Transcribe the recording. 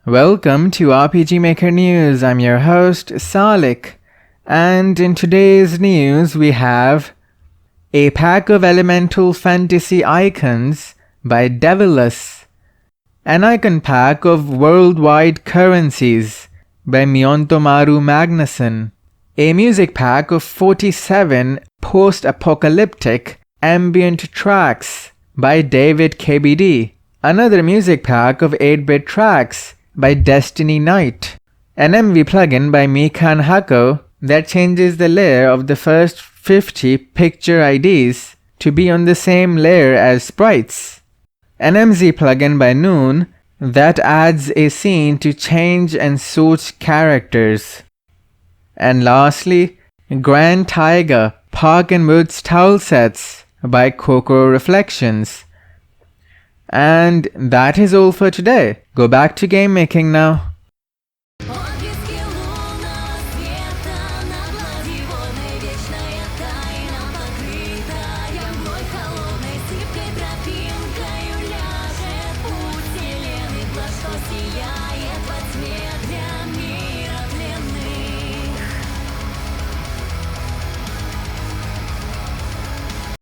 Welcome to RPG Maker News. I'm your host, Salik. And in today's news, we have a pack of elemental fantasy icons by Devilus, an icon pack of worldwide currencies by Miontomaru Magnuson, a music pack of 47 post-apocalyptic ambient tracks by David KBD, another music pack of 8-bit tracks by Destiny Knight, an MV plugin by Mikan Hako that changes the layer of the first 50 picture IDs to be on the same layer as sprites, an MZ plugin by Noon that adds a scene to change and sort characters, and lastly, Grand Taiga Park and Woods Tilesets by Coco Reflections. And that is all for today. Go back to game making now.